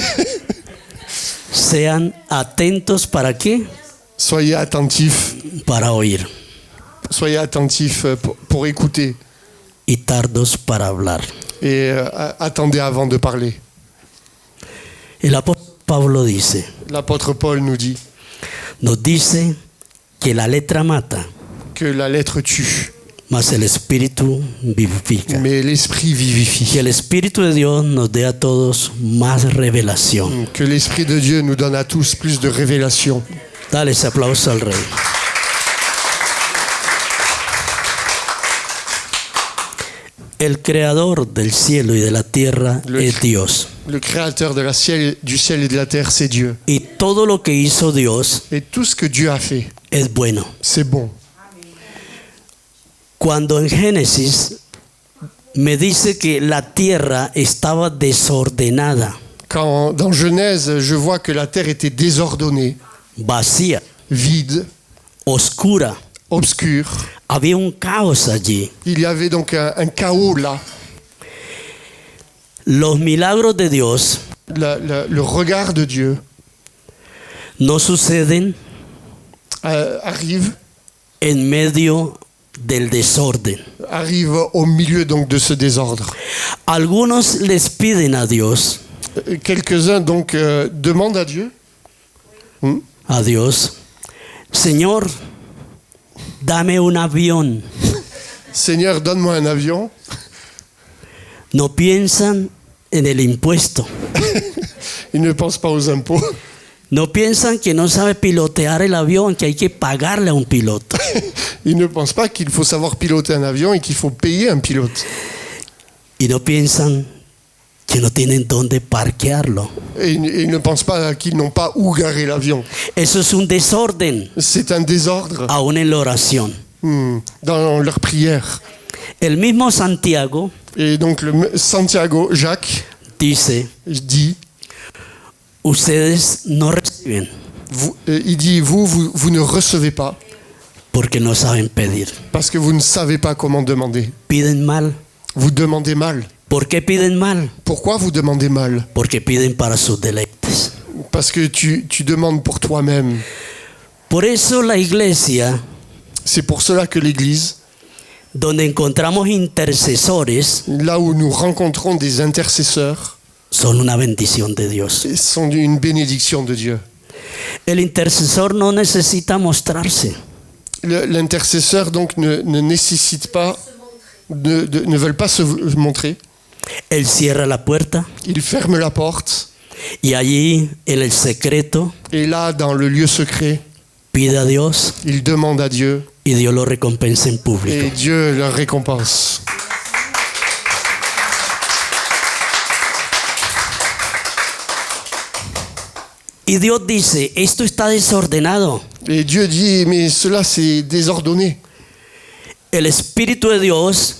sean atentos para qué? soyez attentifs. Para oír Soyez attentifs pour écouter. y tardos para hablar. Et attendez avant de parler. El apóstol Pablo dice, L'apôtre Paul nous dit nos dice que la letra mata, que la lettre tue, mas el espíritu vivifica. mais l'esprit vivifie. Que el Espíritu de Dios nos dé a todos más revelación. Que l'Esprit de Dieu nous donne à tous plus de révélation. Dale ese aplauso al Rey. El creador del cielo y de la tierra es Dios. Le créateur du ciel et de la terre, c'est Dieu. Y todo lo que hizo Dios Et tout ce que Dieu a fait, es bueno. c'est bon. Cuando en Génesis me dice que la tierra estaba desordenada, Quand dans Genèse, je vois que la terre était désordonnée, vacía, vide, oscura, obscure, había un caos allí. il y avait donc un chaos là. Los milagros de Dios Le regard de Dieu no suceden arrive arrive au milieu donc de ce désordre. Algunos les piden a Dios, Quelques-uns donc demandent à Dieu, a Dios, Señor, dame un avión. Seigneur, donne-moi un avion. No piensan en el impuesto. Ils ne pensent pas aux impôts. No piensan que no sabe pilotear el avión, que hay que pagarle a un piloto. Ils ne pensent pas qu'il faut savoir piloter un avion et qu'il faut payer un pilote. Y no piensan que no tienen dónde parquearlo. Et ils ne pensent pas qu'ils n'ont pas où garer l'avion. Eso es un desorden, C'est un désordre aún en la oración. dans leur prière. El mismo Santiago Et donc Santiago, Jacques, dice, dit, ustedes no reciben il dit, vous ne recevez pas porque no saben pedir. parce que vous ne savez pas comment demander. Piden mal. Vous demandez mal. ¿Por qué piden mal? Pourquoi vous demandez mal? Porque piden para sus deleites. Parce que tu demandes pour toi-même. Por eso la iglesia, C'est pour cela que l'Église, donde encontramos intercesores, là où nous rencontrons des intercesseurs, son una bendición de Dios. sont une bénédiction de Dieu. El intercesor no necesita mostrarse. L'intercesseur donc ne nécessite pas, ne veulent pas se montrer. Él cierra la puerta Il ferme la porte y allí en el secreto et là, dans le lieu secret, pide a Dios il demande à Dieu y y Dios lo recompensa en público. et Dieu leur récompense. Y Dios dice, esto está desordenado. Et Dieu dit, mais cela c'est désordonné. El Espíritu de Dios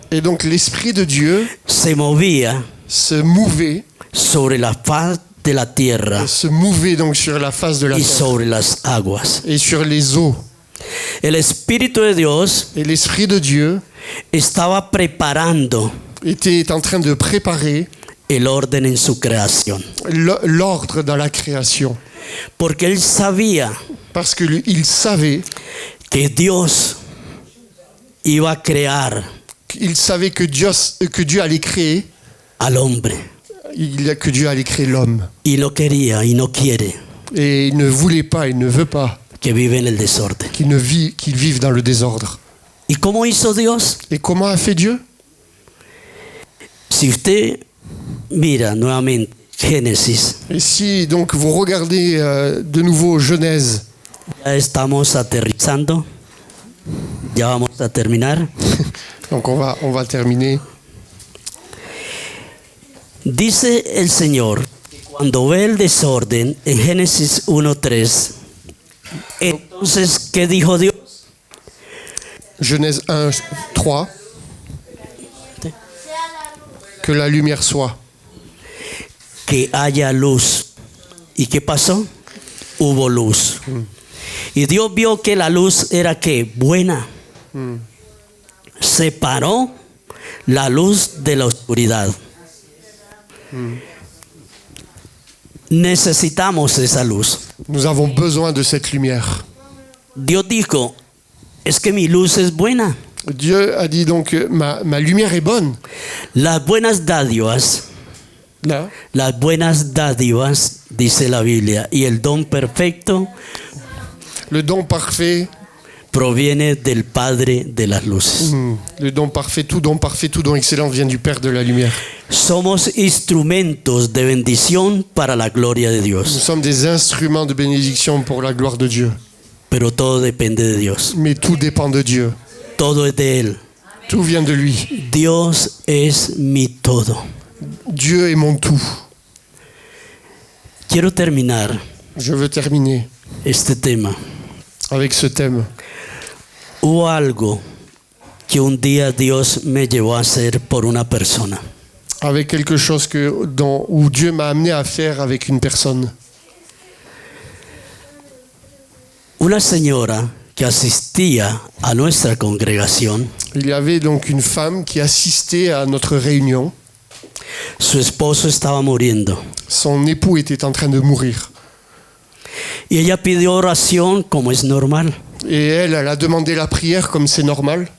Et donc l'Esprit de Dieu se movía se mouvait, sobre la faz de la tierra donc sur la face de la y terre sobre las aguas. et sur les eaux. El Espíritu de Dios Et l'Esprit de Dieu estaba preparando était en train de préparer el orden en su creación. l'ordre dans la création. Porque él sabía Parce qu'il savait, que Dios iba a crear que Dieu allait créer, al hombre. que Dieu allait créer l'homme. Y no quería y no quiere Et il ne voulait pas, il ne veut pas que vive en el desorden. qu'il vive dans le désordre. ¿Y cómo hizo Dios? Et comment a fait Dieu? Si usted mira nuevamente Génesis, Et si donc vous regardez de nouveau Genèse, ya estamos aterrizando, ya vamos a terminar. donc on va terminer. Dice el Señor que cuando ve el desorden en Génesis 1:3, entonces, ¿qué dijo Dios? Genèse 1, 3. Que la lumière soit. Que haya luz. ¿Y qué pasó? Hubo luz. Y Dios vio que la luz era ¿qué? Buena. Separó la luz de la oscuridad. Necesitamos esa luz. Nous avons besoin de cette lumière. Dios dijo, es que mi luz es buena. Dieu a dit donc, ma lumière est bonne. Las buenas dádivas, Là, las buenas dádivas, dice la Biblia, y el don perfecto le don parfait, proviene del Padre de las luces. le don parfait, tout don excellent vient du Père de la lumière. Somos instrumentos de bendición para la gloria de Nous Dios, sommes des instruments de bénédiction pour la gloire de Dieu. pero todo depende de Dios. Mais tout dépend de Dieu. Todo es de Él. Tout vient de lui. Dios es mi todo. Dieu est mon tout. Quiero terminar Je veux terminer este tema. avec ce thème. Hubo algo que un día Dios me llevó a hacer por una persona. Avec quelque chose où Dieu m'a amené à faire avec une personne. Una señora que asistía a nuestra congregación, Il y avait donc une femme qui assistait à notre réunion. su esposo estaba muriendo Son époux était en train de mourir. y ella pidió oración como es normal. Et elle a demandé la prière comme c'est normal.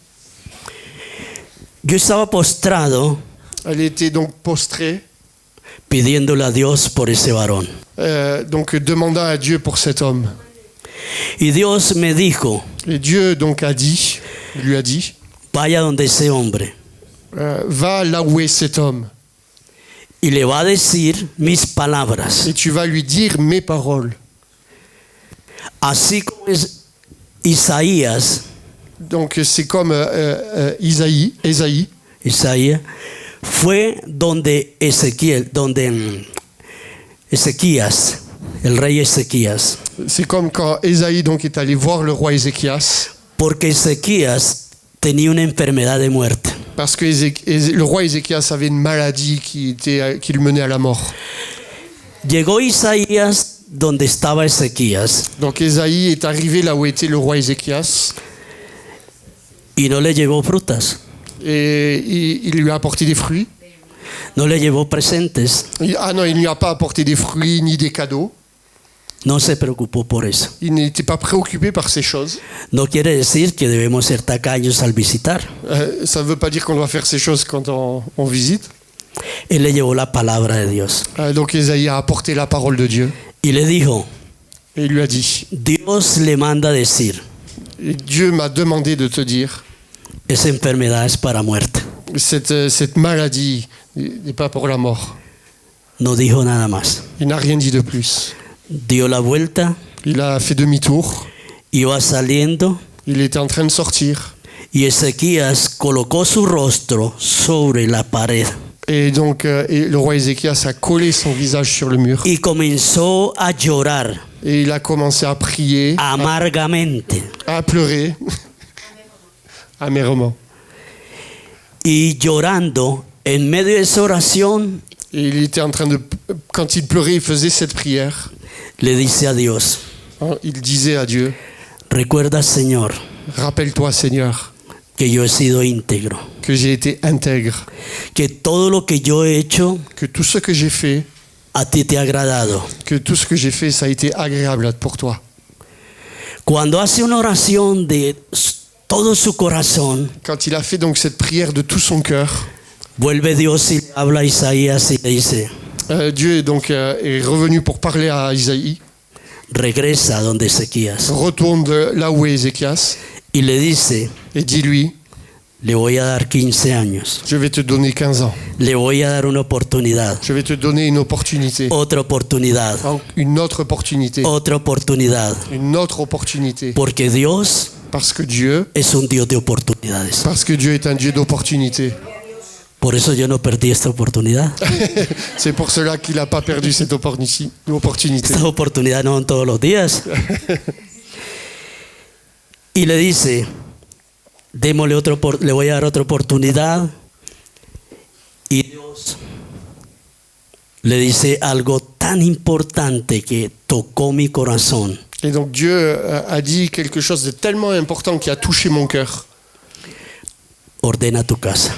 Yo estaba postrado Elle était donc prostrée, pidiéndole a Dios por ese varón. donc demandant à Dieu pour cet homme. Y Dios me dijo, Et Dieu donc lui a dit, vaya donde ese hombre va là où est cet homme y le va a decir mis palabras. et tu vas lui dire mes paroles. Así como es Isaías, Donc c'est comme Isaïe fue donde Ezequías, el rey Ezequías, c'est comme quand Ésaïe donc est allé voir le roi Ézéchias, porque Ezequías tenía una enfermedad de muerte. parce que le roi Ézéchias avait une maladie qui le menait à la mort. Llegó Isaías donde estaba Ezequías Donc Ésaïe est arrivé là où était le roi Ézéchias y no le llevó frutas, et il lui a apporté des fruits. no le llevó presentes, Ah non, il ne lui a pas apporté des fruits ni des cadeaux. no se preocupó por eso. Il n'était pas préoccupé par ces choses. No quiere decir que debemos ser tacaños al visitar. Ça ne veut pas dire qu'on doit faire ces choses quand on visite. Él le llevó la palabra de Dios Donc Ésaïe a apporté la parole de Dieu y le dijo, et il lui a dit, Dios le manda a decir, et Dieu m'a demandé de te dire, esa enfermedad es para muerte. cette maladie n'est pas pour la mort. No dijo nada más. Il n'a rien dit de plus. Dio la vuelta, Il a fait demi-tour, iba saliendo Il était en train de sortir. y Ezequías colocó su rostro sobre la pared Et donc et le roi Ézéchias a collé son visage sur le mur. y comenzó a llorar Et il a commencé à prier, amargamente. à pleurer, amèrement. Y llorando en medio de esa oración, Et il était en train de... Quand il pleurait, il faisait cette prière. le dice a Dios, Il disait à Dieu, recuerda, Señor, rappelle-toi Seigneur, que yo he sido íntegro, que j'ai été intègre, que todo lo que yo he hecho que tout ce que j'ai fait, a ti te ha agradado. que tout ce que j'ai fait, ça a été agréable pour toi. Cuando hace una oración de todo su corazón, Quand il a fait donc cette prière de tout son cœur, vuelve Dios y le habla a Isaías y le dice, Dieu est revenu pour parler à Isaïe. regresa donde Ezequías. Retourne de là où est Ézéchias Y le dice, et dis-lui, le voy a dar 15 años. je vais te donner 15 ans. Le voy a dar una oportunidad. Je vais te donner une opportunité. Otra oportunidad. Une autre opportunité. Otra oportunidad. Une autre opportunité. Porque Dios Parce que Dieu es un Dios de oportunidades. est un Dieu d'opportunité. Por eso yo no perdí esta oportunidad. C'est pour cela qu'il n'a pas perdu cette opportunité. Estas oportunidades no son todos los días. Y le dice, le voy a dar otra oportunidad. Y Dios le dice algo tan importante que tocó mi corazón. Et donc Dieu a dit quelque chose de tellement important qui a touché mon cœur. Ordena tu casa.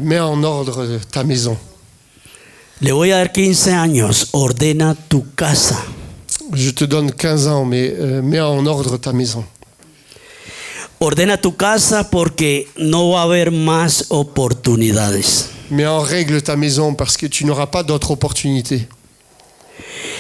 Mets en ordre ta maison. Le voy a dar 15 años, ordena tu casa. Je te donne 15 ans, mais mets en ordre ta maison. Ordena tu casa porque no va a haber más oportunidades. Mets en règle ta maison parce que tu n'auras pas d'autres opportunités.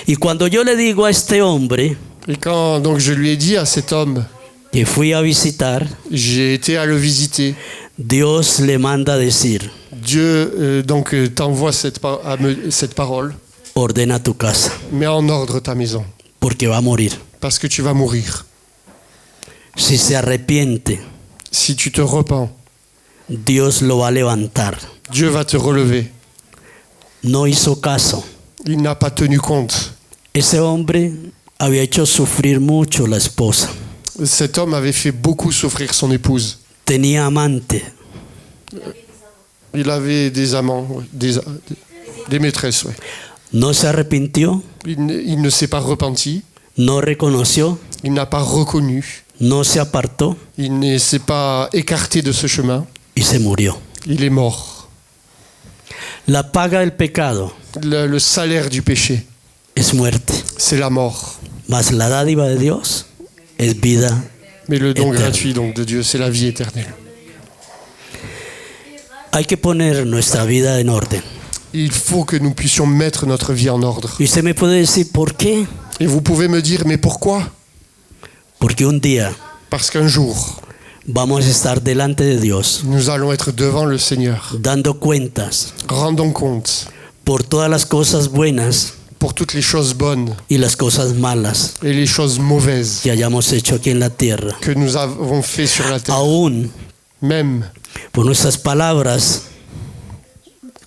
Y cuando yo le digo a este hombre Et quand donc je lui ai dit à cet homme, que fui a visitar, j'ai été à le visiter, Dios le manda a decir, Dieu t'envoie cette parole, ordena tu casa, mets en ordre ta maison, porque va a morir. parce que tu vas mourir. Si se arrepiente, Si tu te repens, Dios lo va a levantar. Dieu va te relever. No hizo caso. Il n'a pas tenu compte. Ese hombre había hecho sufrir mucho la esposa. Cet homme avait fait beaucoup souffrir son épouse. Tenía amante. Il avait des amants, des maîtresses. Ouais. No se arrepintió, Il ne s'est pas repenti, no reconoció, il n'a pas reconnu, no se apartó il ne s'est pas écarté de ce chemin. y se murió. Il est mort. La paga del pecado Le salaire du péché, es muerte, c'est la mort. mas la dádiva de Dios es vida. Mais le don Éternel. gratuit donc, de Dieu, c'est la vie éternelle. Hay que poner nuestra vida en orden. Il faut que nous puissions mettre notre vie en ordre. Y usted me puede decir, ¿por qué? Et vous pouvez me dire, mais pourquoi? Porque un día Parce qu'un jour, vamos a estar delante de Dios, nous allons être devant le Seigneur. dando cuentas Rendons compte por todas las cosas buenas pour toutes les choses bonnes y las cosas malas et les choses mauvaises que hayamos hecho aquí en la tierra. que nous avons fait sur la terre. Aún Même por nuestras palabras,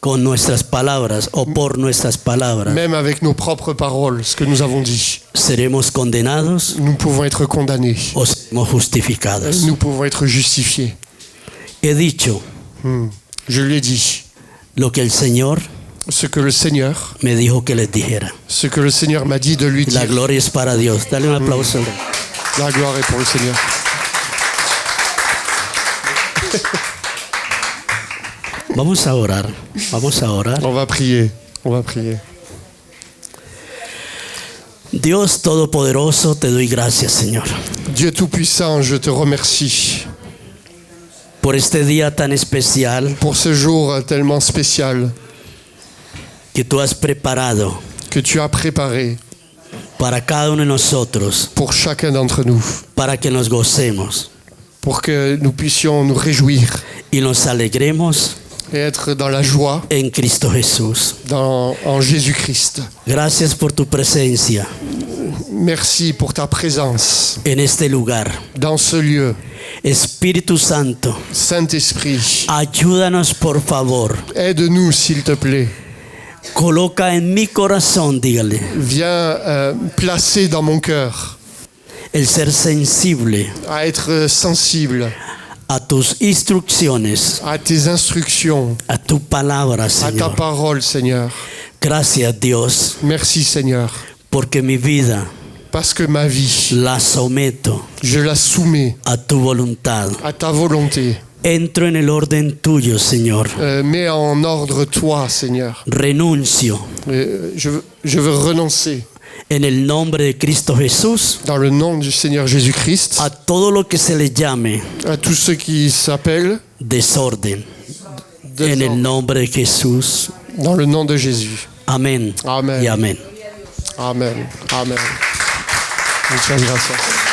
con nuestras palabras o por nuestras palabras, avec nos propres paroles, ce que nous avons dit, seremos condenados nous pouvons être condamnés. o seremos justificados. Nous pouvons être justifiés. He dicho Je lui ai dit lo que el Señor ce que le Seigneur, me dijo que les dijera. ce que le Seigneur m'a dit de lui La dire. gloria es para Dios. Dale un aplauso. La gloire est pour le Seigneur. Vamos a orar. Vamos a orar. On va prier. On va prier. Dios Todopoderoso, te doy gracias, Señor, Dieu Tout-Puissant, je te remercie por este día tan especial pour ce jour tellement spécial que tú has preparado que tu as préparé para cada uno de nosotros, pour chacun d'entre nous, para que nos gocemos pour que nous puissions nous réjouir y nos alegremos et être dans la joie en Cristo Jesús. en Jésus-Christ. Gracias por tu presencia Merci pour ta présence en este lugar. dans ce lieu. Espíritu Santo, Saint-Esprit, ayúdanos por favor. aide-nous s'il te plaît. Coloca en mi corazón, dígale, Viens placer dans mon cœur el ser sensible à être sensible a tus instrucciones, à tes instructions, a tu palabra, à ta Señor. parole, Seigneur. Gracias, Dios, Merci, Seigneur, porque mi vida parce que ma vie, la someto je la soumets a tu voluntad. à ta volonté. Entro en el orden tuyo, Señor. Mets en ordre toi, Seigneur. Renuncio Je veux renoncer en el nombre de Cristo Jesús dans le nom du Seigneur Jésus-Christ a todo lo que se le llame à tous ceux qui s'appellent desorden. En el nombre de Jesús. dans le nom de Jésus. Amén. Amen. Y amén. Amen. Amen. Muchas gracias.